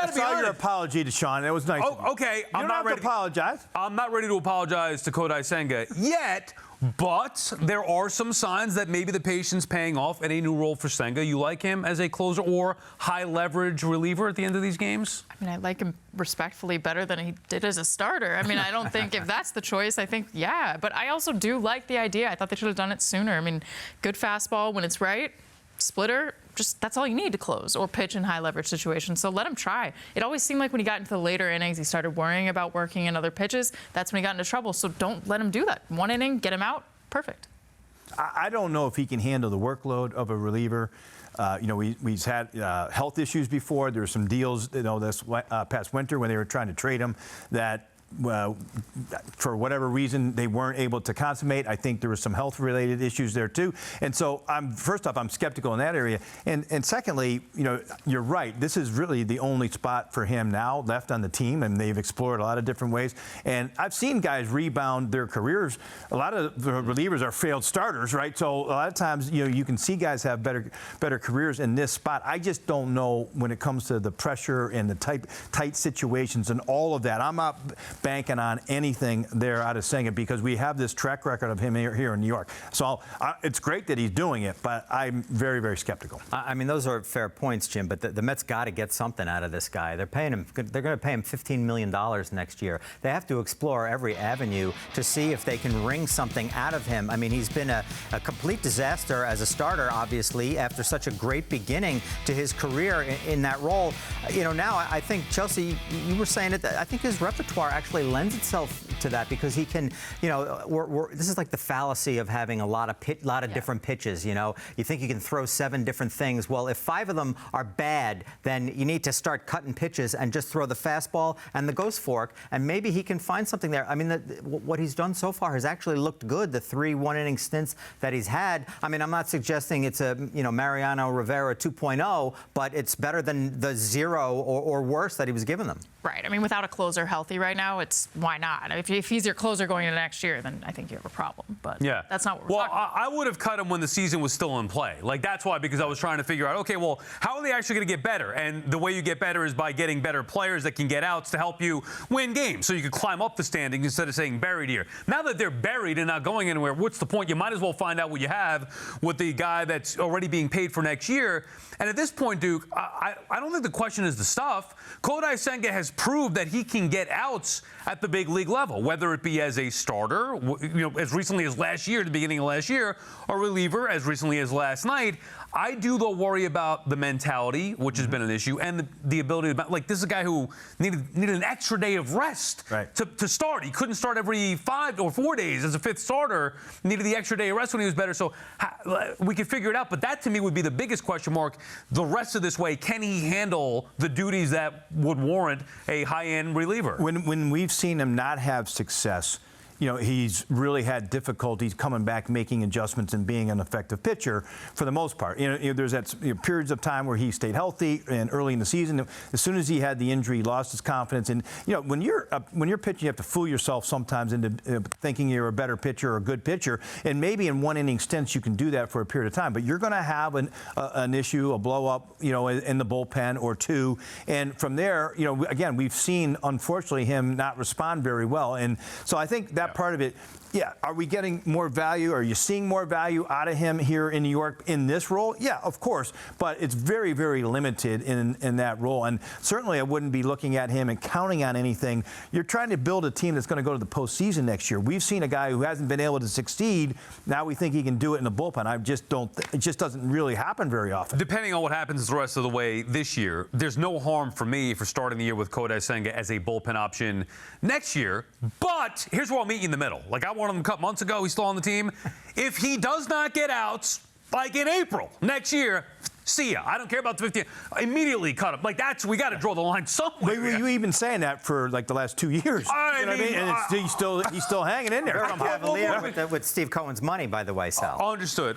I saw your apology to Sean. It was nice. Oh, okay. I'm not ready to apologize. I'm not ready to apologize to Kodai Senga yet, but there are some signs that maybe the patience paying off at a new role for Senga. You like him as a closer or high leverage reliever at the end of these games? I mean, I like him respectfully better than he did as a starter. I mean, I don't think if that's the choice, I think, yeah. But I also do like the idea. I thought they should have done it sooner. I mean, good fastball when it's right, splitter, just that's all you need to close or pitch in high leverage situations. So let him try. It always seemed like when he got into the later innings, he started worrying about working in other pitches. That's when he got into trouble. So don't let him do that. One inning, get him out, perfect. I don't know if he can handle the workload of a reliever. He's had health issues before. There were some deals, this past winter when they were trying to trade him that, for whatever reason, they weren't able to consummate. I think there were some health-related issues there too. And so, first off, I'm skeptical in that area. And secondly, you're right. This is really the only spot for him now left on the team, and they've explored a lot of different ways. And I've seen guys rebound their careers. A lot of the relievers are failed starters, right? So a lot of times, you can see guys have better careers in this spot. I just don't know when it comes to the pressure and the tight situations and all of that. I'm not banking on anything there out of Senga because we have this track record of him here in New York. So it's great that he's doing it, but I'm very, very skeptical. I mean, those are fair points, Jim, but the Mets got to get something out of this guy. They're going to pay him $15 million next year. They have to explore every avenue to see if they can wring something out of him. I mean, he's been a complete disaster as a starter, obviously, after such a great beginning to his career in that role. Now I think, Chelsea, you were saying it, I think his repertoire actually lends itself to that because he can, this is like the fallacy of having a lot of different pitches. You think you can throw 7 different things. Well, if 5 of them are bad, then you need to start cutting pitches and just throw the fastball and the ghost fork, and maybe he can find something there. I mean, what he's done so far has actually looked good. The 3 one-inning stints that he's had. I mean, I'm not suggesting it's a Mariano Rivera 2.0, but it's better than the 0 or worse that he was giving them. Right. I mean, without a closer healthy right now, why not? If he's your closer going into next year, then I think you have a problem. But yeah, that's not what we're talking about. I would have cut him when the season was still in play. Like, that's why, because I was trying to figure out, okay, well, how are they actually going to get better? And the way you get better is by getting better players that can get outs to help you win games. So you can climb up the standings instead of saying buried here. Now that they're buried and not going anywhere, what's the point? You might as well find out what you have with the guy that's already being paid for next year. And at this point, Duke, I don't think the question is the stuff. Kodai Senga has proved that he can get outs at the big league level, whether it be as a starter, as recently as last year, the beginning of last year, or reliever as recently as last night. I do, though, worry about the mentality, which has been an issue, and the ability to, this is a guy who needed an extra day of rest to start. He couldn't start every 5 or 4 days as a 5th starter. Needed the extra day of rest when he was better. So we could figure it out. But that, to me, would be the biggest question mark the rest of this way. Can he handle the duties that would warrant a high-end reliever? When we've seen him not have success, he's really had difficulties coming back, making adjustments, and being an effective pitcher for the most part. There's that periods of time where he stayed healthy, and early in the season, as soon as he had the injury, he lost his confidence. And when you're pitching, you have to fool yourself sometimes into thinking you're a better pitcher or a good pitcher. And maybe in one-inning stints you can do that for a period of time, but you're going to have an issue, a blow up, in the bullpen or 2. And from there, again, we've seen unfortunately him not respond very well. And so I think that part of it, are we getting more value? Are you seeing more value out of him here in New York in this role? Yeah, of course, but it's very, very limited in that role. And certainly I wouldn't be looking at him and counting on anything. You're trying to build a team that's going to go to the postseason next year. We've seen a guy who hasn't been able to succeed. Now we think he can do it in the bullpen. I just don't. It just doesn't really happen very often. Depending on what happens the rest of the way this year, there's no harm for me for starting the year with Kodai Senga as a bullpen option next year. But here's where I'll meet you in the middle. Like, I wanted him a couple months ago. He's still on the team. If he does not get outs, like in April next year, see ya. I don't care about the 15. Immediately cut him. We got to draw the line somewhere. You even saying that for the last 2 years. I mean, And he's still hanging in there. Very cavalier with Steve Cohen's money, by the way, Sal. Understood.